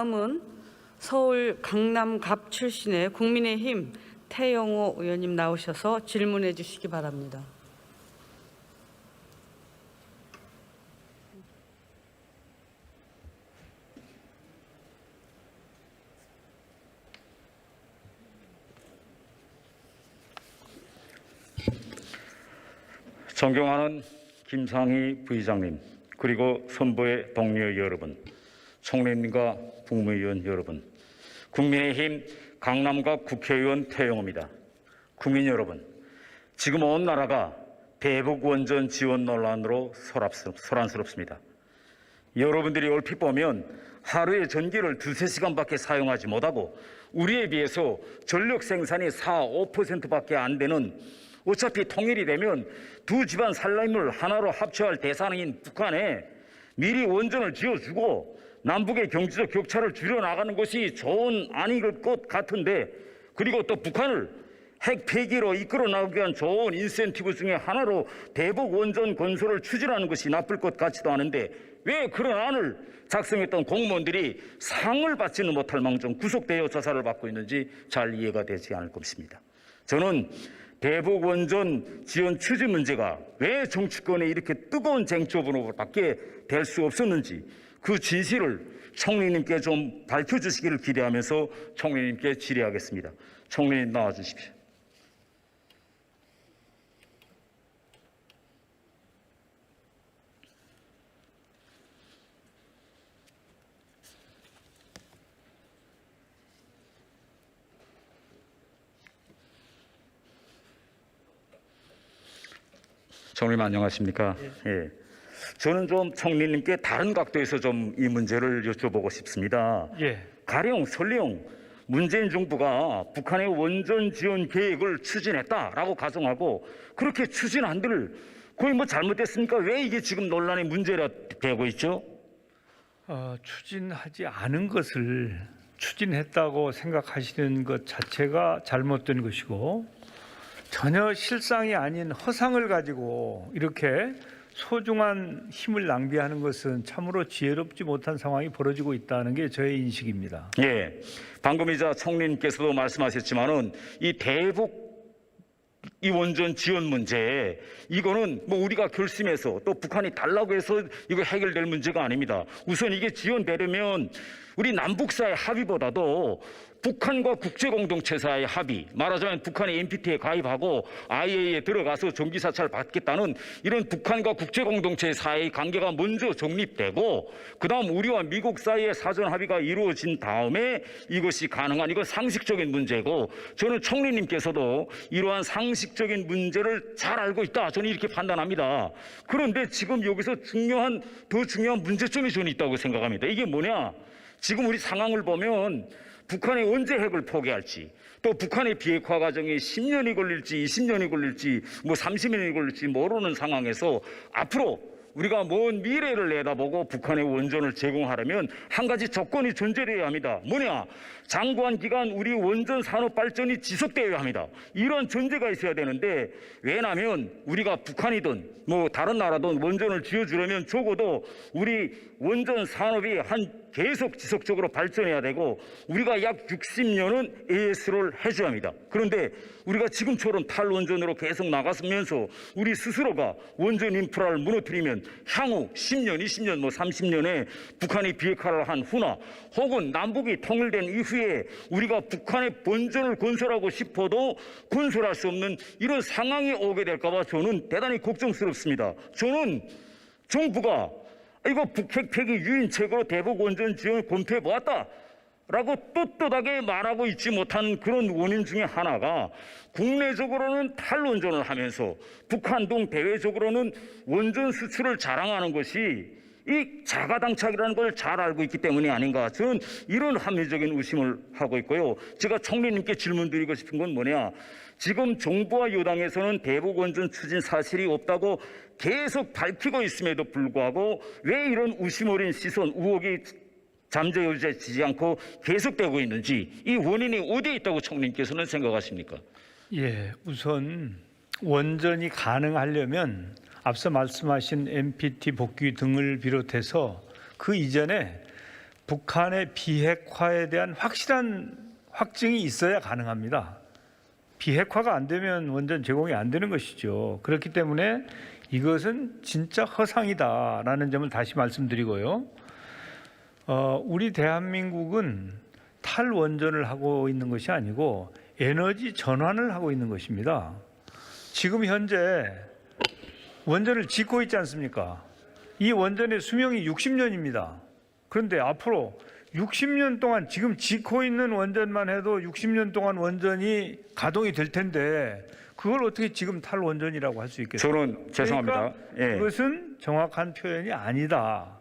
다음은 서울 강남갑 출신의 국민의힘 태영호 의원님 나오셔서 질문해 주시기 바랍니다. 존경하는 김상희 부의장님, 그리고 선보의 동료 여러분, 총리님과 국무위원 여러분, 국민의힘 강남갑 국회의원 태영호입니다. 국민 여러분, 지금 온 나라가 대북 원전 지원 논란으로 소란스럽습니다. 여러분들이 얼핏 보면 하루에 전기를 2~3시간밖에 사용하지 못하고 우리에 비해서 전력 생산이 4~5%밖에 안 되는, 어차피 통일이 되면 두 집안 살림을 하나로 합쳐야 할 대상인 북한에 미리 원전을 지어주고 남북의 경제적 격차를 줄여나가는 것이 좋은 안일 것 같은데, 그리고 또 북한을 핵 폐기로 이끌어 나가기 위한 좋은 인센티브 중에 하나로 대북 원전 건설을 추진하는 것이 나쁠 것 같지도 않은데, 왜 그런 안을 작성했던 공무원들이 상을 받지는 못할 망정 구속되어 조사를 받고 있는지 잘 이해가 되지 않을 것입니다. 저는 대북 원전 지원 추진 문제가 왜 정치권에 이렇게 뜨거운 쟁점으로 밖에 될 수 없었는지 그 진실을 총리님께 좀 밝혀주시기를 기대하면서 총리님께 질의하겠습니다. 총리님 나와주십시오. 총리님 안녕하십니까? 예. 저는 좀 총리님께 다른 각도에서 좀 이 문제를 여쭤보고 싶습니다. 예. 가령 설령 문재인 정부가 북한의 원전 지원 계획을 추진했다라고 가정하고 그렇게 추진한들 거의 뭐 잘못됐습니까? 왜 이게 지금 논란의 문제가 되고 있죠? 추진하지 않은 것을 추진했다고 생각하시는 것 자체가 잘못된 것이고, 전혀 실상이 아닌 허상을 가지고 이렇게 소중한 힘을 낭비하는 것은 참으로 지혜롭지 못한 상황이 벌어지고 있다는 게 저의 인식입니다. 예, 방금 이제 총리님께서도 말씀하셨지만은 이 대북 이 원전 지원 문제, 이거는 뭐 우리가 결심해서 또 북한이 달라고 해서 이거 해결될 문제가 아닙니다. 우선 이게 지원되려면 우리 남북 사이의 합의보다도 북한과 국제공동체 사이의 합의, 말하자면 북한이 NPT에 가입하고 IAEA에 들어가서 전기사찰 받겠다는 이런 북한과 국제공동체 사이의 관계가 먼저 정립되고, 그 다음 우리와 미국 사이의 사전 합의가 이루어진 다음에 이것이 가능한, 이건 상식적인 문제고, 저는 총리님께서도 이러한 상식적인 문제를 잘 알고 있다, 저는 이렇게 판단합니다. 그런데 지금 여기서 더 중요한 문제점이 저는 있다고 생각합니다. 이게 뭐냐? 지금 우리 상황을 보면 북한이 언제 핵을 포기할지, 또 북한의 비핵화 과정이 10년이 걸릴지 20년이 걸릴지 뭐 30년이 걸릴지 모르는 상황에서 앞으로 우리가 먼 미래를 내다보고 북한의 원전을 제공하려면 한 가지 조건이 존재해야 합니다. 뭐냐? 장구한 기간 우리 원전 산업 발전이 지속되어야 합니다. 이런 전제가 있어야 되는데, 왜냐하면 우리가 북한이든 뭐 다른 나라든 원전을 지어주려면 적어도 우리 원전 산업이 계속 지속적으로 발전해야 되고 우리가 약 60년은 AS를 해줘야 합니다. 그런데 우리가 지금처럼 탈원전으로 계속 나가면서 우리 스스로가 원전 인프라를 무너뜨리면 향후 10년, 20년, 뭐 30년에 북한이 비핵화를 한 후나 혹은 남북이 통일된 이후에 우리가 북한의 본전을 건설하고 싶어도 건설할 수 없는 이런 상황이 오게 될까 봐 저는 대단히 걱정스럽습니다. 저는 정부가 이거 북핵 폐기 유인책으로 대북 원전 지원을 검토해 보았다 라고 떳떳하게 말하고 있지 못한 그런 원인 중에 하나가, 국내적으로는 탈원전을 하면서 북한 등 대외적으로는 원전 수출을 자랑하는 것이 이 자가당착이라는 걸 잘 알고 있기 때문이 아닌가, 저는 이런 합리적인 의심을 하고 있고요. 제가 총리님께 질문드리고 싶은 건 뭐냐, 지금 정부와 여당에서는 대북 원전 추진 사실이 없다고 계속 밝히고 있음에도 불구하고 왜 이런 의심 어린 시선, 의혹이 잠재워지지 않고 계속되고 있는지, 이 원인이 어디에 있다고 총리님께서는 생각하십니까? 예, 우선 원전이 가능하려면 앞서 말씀하신 NPT 복귀 등을 비롯해서 그 이전에 북한의 비핵화에 대한 확실한 확증이 있어야 가능합니다. 비핵화가 안 되면 원전 제공이 안 되는 것이죠. 그렇기 때문에 이것은 진짜 허상이다라는 점을 다시 말씀드리고요. 우리 대한민국은 탈원전을 하고 있는 것이 아니고 에너지 전환을 하고 있는 것입니다. 지금 현재 원전을 짓고 있지 않습니까? 이 원전의 수명이 60년입니다. 그런데 앞으로 60년 동안 지금 짓고 있는 원전만 해도 60년 동안 원전이 가동이 될 텐데 그걸 어떻게 지금 탈원전이라고 할 수 있겠어요? 저는 죄송합니다. 그러니까 그것은 정확한 표현이 아니다.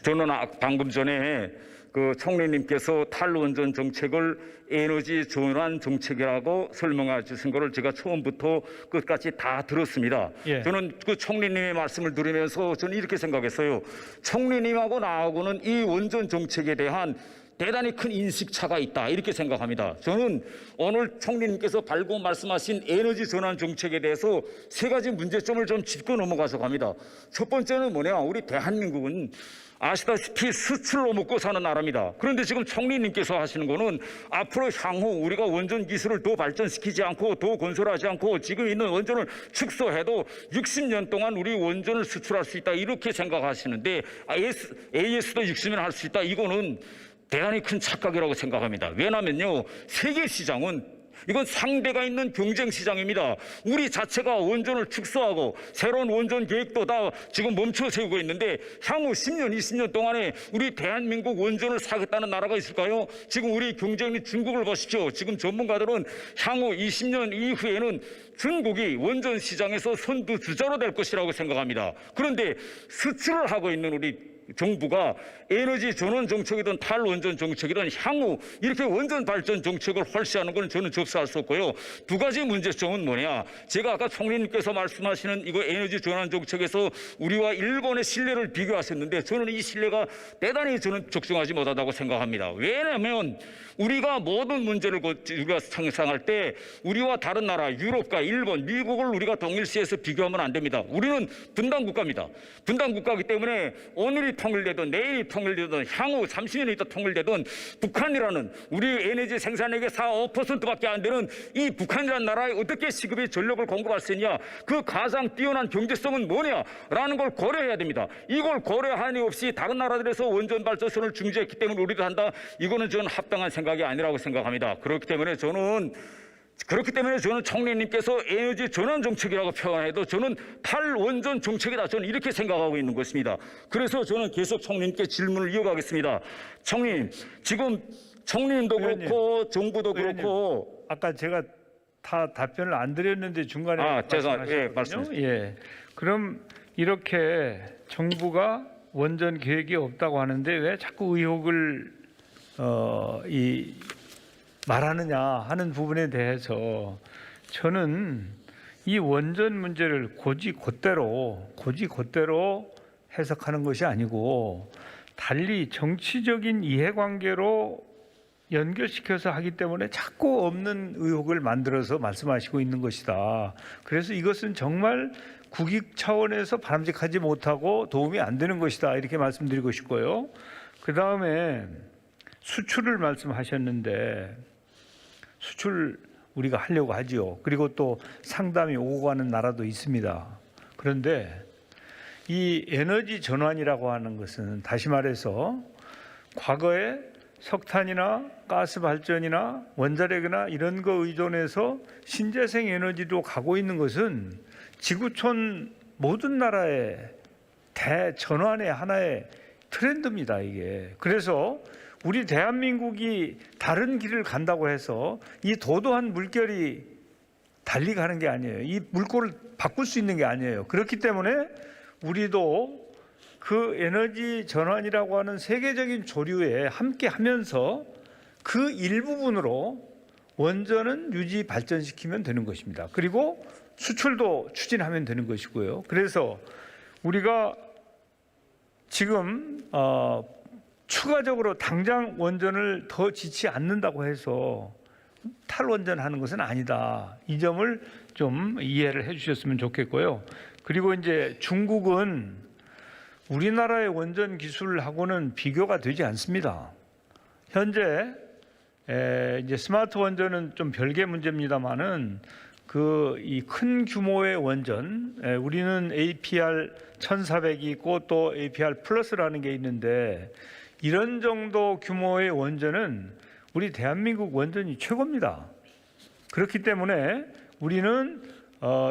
저는 방금 전에 그 총리님께서 탈원전 정책을 에너지 전환 정책이라고 설명해 주신 것을 제가 처음부터 끝까지 다 들었습니다. 예. 저는 그 총리님의 말씀을 들으면서 저는 이렇게 생각했어요. 총리님하고 나하고는 이 원전 정책에 대한 대단히 큰 인식차가 있다 이렇게 생각합니다. 저는 오늘 총리님께서 발고 말씀하신 에너지 전환 정책에 대해서 세 가지 문제점을 좀 짚고 넘어가서 갑니다. 첫 번째는 뭐냐, 우리 대한민국은 아시다시피 수출로 먹고 사는 나라입니다. 그런데 지금 총리님께서 하시는 거는 앞으로 향후 우리가 원전 기술을 더 발전시키지 않고 더 건설하지 않고 지금 있는 원전을 축소해도 60년 동안 우리 원전을 수출할 수 있다 이렇게 생각하시는데 AS도 60년 할 수 있다, 이거는 대단히 큰 착각이라고 생각합니다. 왜냐면요, 세계 시장은 이건 상대가 있는 경쟁 시장입니다. 우리 자체가 원전을 축소하고 새로운 원전 계획도 다 지금 멈춰 세우고 있는데 향후 10년, 20년 동안에 우리 대한민국 원전을 사겠다는 나라가 있을까요? 지금 우리 경쟁인 중국을 보십시오. 지금 전문가들은 향후 20년 이후에는 중국이 원전 시장에서 선두주자로 될 것이라고 생각합니다. 그런데 수출을 하고 있는 우리 정부가 에너지 전환 정책이든 탈원전 정책이든 향후 이렇게 원전 발전 정책을 활시하는 건 저는 접수할 수 없고요. 두 가지 문제점은 뭐냐, 제가 아까 총리님께서 말씀하시는 이거 에너지 전환 정책에서 우리와 일본의 신뢰를 비교하셨는데 저는 이 신뢰가 대단히 저는 적중하지 못하다고 생각합니다. 왜냐하면 우리가 모든 문제를 우리가 상상할 때 우리와 다른 나라 유럽과 일본, 미국을 우리가 동일시해서 비교하면 안 됩니다. 우리는 분단 국가입니다. 분단 국가이기 때문에 오늘이 통일되든 내일이 통일되든 향후 30년이 있다 통일되든 북한이라는 우리 에너지 생산액의 4, 5%밖에 안 되는 이 북한이라는 나라에 어떻게 시급의 전력을 공급할 수 있냐, 그 가장 뛰어난 경제성은 뭐냐라는 걸 고려해야 됩니다. 이걸 고려하니 없이 다른 나라들에서 원전 발전소를 중지했기 때문에 우리도 한다, 이거는 저는 합당한 생각이 아니라고 생각합니다. 그렇기 때문에 저는 총리님께서 에너지 전환 정책이라고 표현해도 저는 탈원전 정책이다, 저는 이렇게 생각하고 있는 것입니다. 그래서 저는 계속 총리님께 질문을 이어가겠습니다. 총리님, 지금 총리님도 의원님, 그렇고 정부도 의원님, 그렇고 아까 제가 다 답변을 안 드렸는데 중간에 죄송합니다. 말씀하셨거든요. 예. 그럼 이렇게 정부가 원전 계획이 없다고 하는데 왜 자꾸 의혹을 말하느냐 하는 부분에 대해서 저는 이 원전 문제를 곧대로 해석하는 것이 아니고 달리 정치적인 이해관계로 연결시켜서 하기 때문에 자꾸 없는 의혹을 만들어서 말씀하시고 있는 것이다. 그래서 이것은 정말 국익 차원에서 바람직하지 못하고 도움이 안 되는 것이다, 이렇게 말씀드리고 싶고요. 그 다음에 수출을 말씀하셨는데 수출 우리가 하려고 하지요. 그리고 또 상담이 오고 가는 나라도 있습니다. 그런데 이 에너지 전환이라고 하는 것은 다시 말해서 과거에 석탄이나 가스 발전이나 원자력이나 이런 거 의존해서 신재생 에너지로 가고 있는 것은 지구촌 모든 나라의 대전환의 하나의 트렌드입니다, 이게. 그래서 우리 대한민국이 다른 길을 간다고 해서 이 도도한 물결이 달리 가는 게 아니에요. 이 물꼬를 바꿀 수 있는 게 아니에요. 그렇기 때문에 우리도 그 에너지 전환이라고 하는 세계적인 조류에 함께 하면서 그 일부분으로 원전은 유지 발전시키면 되는 것입니다. 그리고 수출도 추진하면 되는 것이고요. 그래서 우리가 지금 추가적으로 당장 원전을 더 짓지 않는다고 해서 탈원전하는 것은 아니다. 이 점을 좀 이해를 해주셨으면 좋겠고요. 그리고 이제 중국은 우리나라의 원전 기술하고는 비교가 되지 않습니다. 현재 이제 스마트 원전은 좀 별개 문제입니다만은 이 큰 규모의 원전, 우리는 APR 1400이 있고 또 APR 플러스라는 게 있는데 이런 정도 규모의 원전은 우리 대한민국 원전이 최고입니다. 그렇기 때문에 우리는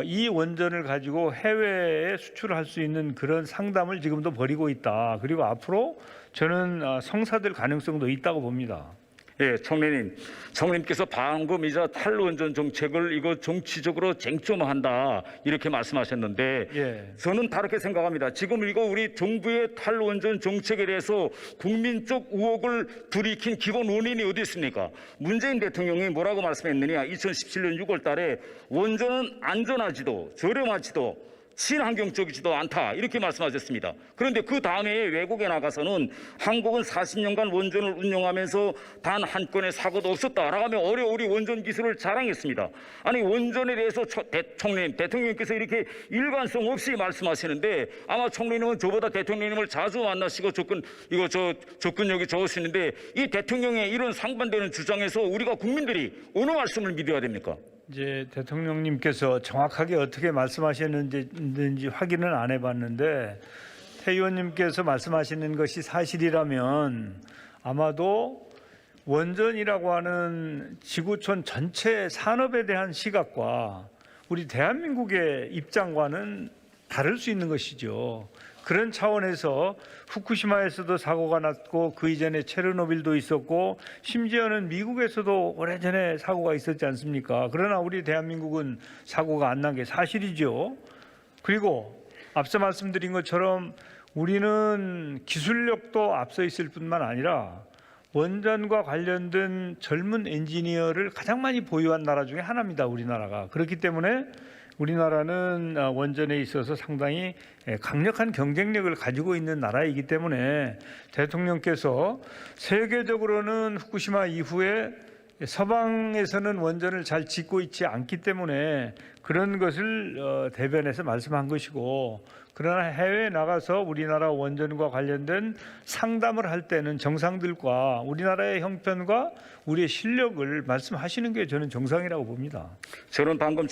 이 원전을 가지고 해외에 수출할 수 있는 그런 상담을 지금도 벌이고 있다. 그리고 앞으로 저는 성사될 가능성도 있다고 봅니다. 예, 총리님께서 방금 이제 탈원전 정책을 이거 정치적으로 쟁점화한다 이렇게 말씀하셨는데 예. 저는 다르게 생각합니다. 지금 이거 우리 정부의 탈원전 정책에 대해서 국민적 의혹을 불이킨 기본 원인이 어디 있습니까? 문재인 대통령이 뭐라고 말씀했느냐? 2017년 6월 달에 원전은 안전하지도 저렴하지도 친환경적이지도 않다 이렇게 말씀하셨습니다. 그런데 그 다음에 외국에 나가서는 한국은 40년간 원전을 운영하면서 단 한 건의 사고도 없었다라고 하며 어려우리 원전 기술을 자랑했습니다. 아니 원전에 대해서 대통령님께서 이렇게 일관성 없이 말씀하시는데 아마 총리님은 저보다 대통령님을 자주 만나시고 접근력이 좋으시는데 이 대통령의 이런 상반되는 주장에서 우리가 국민들이 어느 말씀을 믿어야 됩니까? 이제 대통령님께서 정확하게 어떻게 말씀하셨는지 확인은 안 해봤는데 태 의원님께서 말씀하시는 것이 사실이라면 아마도 원전이라고 하는 지구촌 전체 산업에 대한 시각과 우리 대한민국의 입장과는 다를 수 있는 것이죠. 그런 차원에서 후쿠시마에서도 사고가 났고 그 이전에 체르노빌도 있었고 심지어는 미국에서도 오래전에 사고가 있었지 않습니까? 그러나 우리 대한민국은 사고가 안 난 게 사실이죠. 그리고 앞서 말씀드린 것처럼 우리는 기술력도 앞서 있을 뿐만 아니라 원전과 관련된 젊은 엔지니어를 가장 많이 보유한 나라 중에 하나입니다. 우리나라가. 그렇기 때문에 우리나라는 원전에 있어서 상당히 강력한 경쟁력을 가지고 있는 나라이기 때문에 대통령께서 세계적으로는 후쿠시마 이후에 서방에서는 원전을 잘 짓고 있지 않기 때문에 그런 것을 대변해서 말씀한 것이고, 그러나 해외에 나가서 우리나라 원전과 관련된 상담을 할 때는 정상들과 우리나라의 형편과 우리의 실력을 말씀하시는 게 저는 정상이라고 봅니다. 저는 방금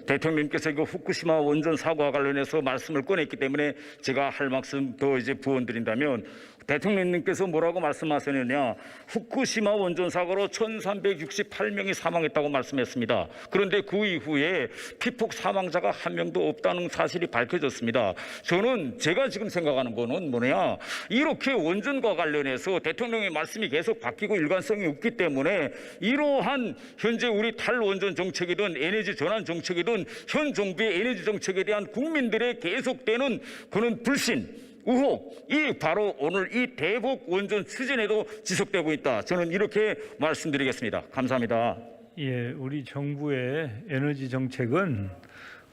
대통령님께서 이거 후쿠시마 원전 사고와 관련해서 말씀을 꺼냈기 때문에 제가 할 말씀 더 이제 부언드린다면, 대통령님께서 뭐라고 말씀하셨느냐? 후쿠시마 원전 사고로 1368명이 사망했다고 말씀했습니다. 그런데 그 이후에 피폭 사망자가 한 명도 없다는 사실이 밝혀졌습니다. 저는 제가 지금 생각하는 거는 뭐냐, 이렇게 원전과 관련해서 대통령의 말씀이 계속 바뀌고 일관성이 없기 때문에 이러한 현재 우리 탈원전 정책이든 에너지 전환 정책이든 현 정부의 에너지 정책에 대한 국민들의 계속되는 그런 불신, 의혹이 바로 오늘 이 대북 원전 추진에도 지속되고 있다. 저는 이렇게 말씀드리겠습니다. 감사합니다. 예, 우리 정부의 에너지 정책은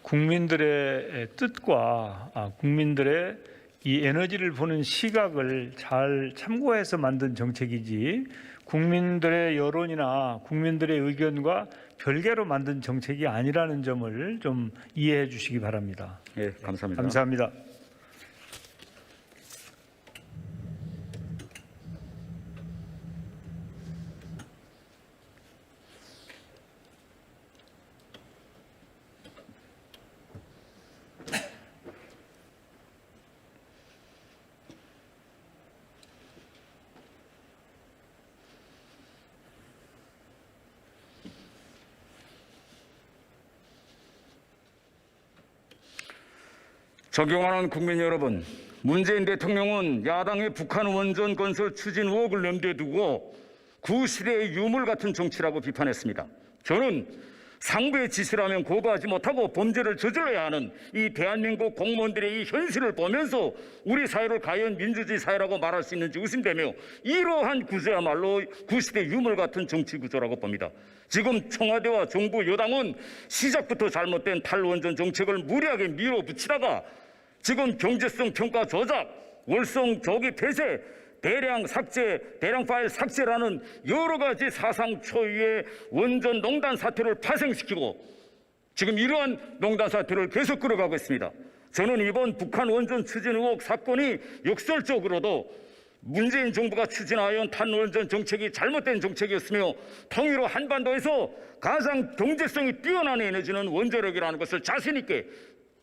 국민들의 뜻과 국민들의 이 에너지를 보는 시각을 잘 참고해서 만든 정책이지 국민들의 여론이나 국민들의 의견과 별개로 만든 정책이 아니라는 점을 좀 이해해 주시기 바랍니다. 예, 감사합니다. 감사합니다. 존경하는 국민 여러분, 문재인 대통령은 야당의 북한 원전 건설 추진 의혹을 염두에 두고 구시대의 유물 같은 정치라고 비판했습니다. 저는 상부의 지시라면 거부하지 못하고 범죄를 저질러야 하는 이 대한민국 공무원들의 이 현실을 보면서 우리 사회를 과연 민주주의 사회라고 말할 수 있는지 의심되며, 이러한 구조야말로 구시대 유물 같은 정치 구조라고 봅니다. 지금 청와대와 정부 여당은 시작부터 잘못된 탈원전 정책을 무리하게 밀어붙이다가 지금 경제성 평가 조작, 월성 조기 폐쇄, 대량 삭제, 대량 파일 삭제라는 여러 가지 사상 초유의 원전 농단 사태를 파생시키고 지금 이러한 농단 사태를 계속 끌어가고 있습니다. 저는 이번 북한 원전 추진 의혹 사건이 역설적으로도 문재인 정부가 추진하여온 탄원전 정책이 잘못된 정책이었으며 통일후 한반도에서 가장 경제성이 뛰어난 에너지는 원자력이라는 것을 자신 있게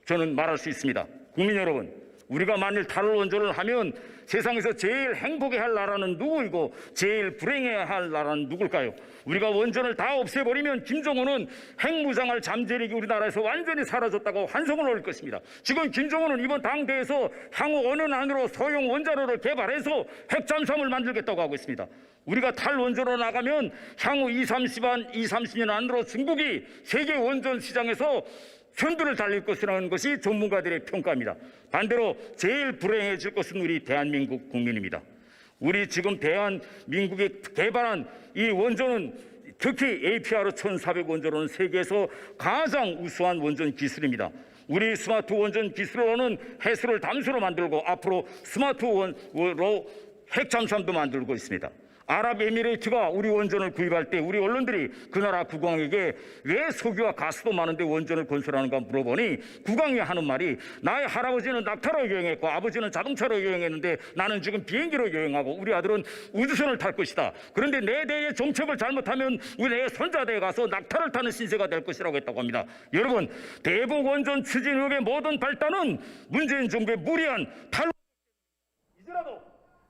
저는 말할 수 있습니다. 국민 여러분, 우리가 만일 탈원전을 하면 세상에서 제일 행복해할 나라는 누구이고 제일 불행해야 할 나라는 누굴까요? 우리가 원전을 다 없애버리면 김정은은 핵무장할 잠재력이 우리나라에서 완전히 사라졌다고 환성을 올릴 것입니다. 지금 김정은은 이번 당대에서 향후 어느 난으로 소형 원자로를 개발해서 핵잠수함을 만들겠다고 하고 있습니다. 우리가 탈원전으로 나가면 향후 2030년 안으로 중국이 세계 원전 시장에서 선두를 달릴 것이라는 것이 전문가들의 평가입니다. 반대로 제일 불행해질 것은 우리 대한민국 국민입니다. 우리 지금 대한민국이 개발한 이 원전은 특히 APR 1400 원전은 세계에서 가장 우수한 원전 기술입니다. 우리 스마트 원전 기술로는 해수를 담수로 만들고 앞으로 스마트 원으로 핵잠수함도 만들고 있습니다. 아랍에미레이트가 우리 원전을 구입할 때 우리 언론들이 그 나라 국왕에게 왜 석유와 가스도 많은데 원전을 건설하는가 물어보니 국왕이 하는 말이 나의 할아버지는 낙타로 여행했고 아버지는 자동차로 여행했는데 나는 지금 비행기로 여행하고 우리 아들은 우주선을 탈 것이다. 그런데 내 대의 정책을 잘못하면 우리 내 손자대에 가서 낙타를 타는 신세가 될 것이라고 했다고 합니다. 여러분, 대북 원전 추진 의혹의 모든 발단은 문재인 정부의 무리한 이제라도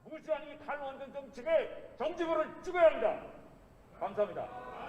무시한 이 탈원전 정책에 정지부를 찍어야 합니다. 감사합니다.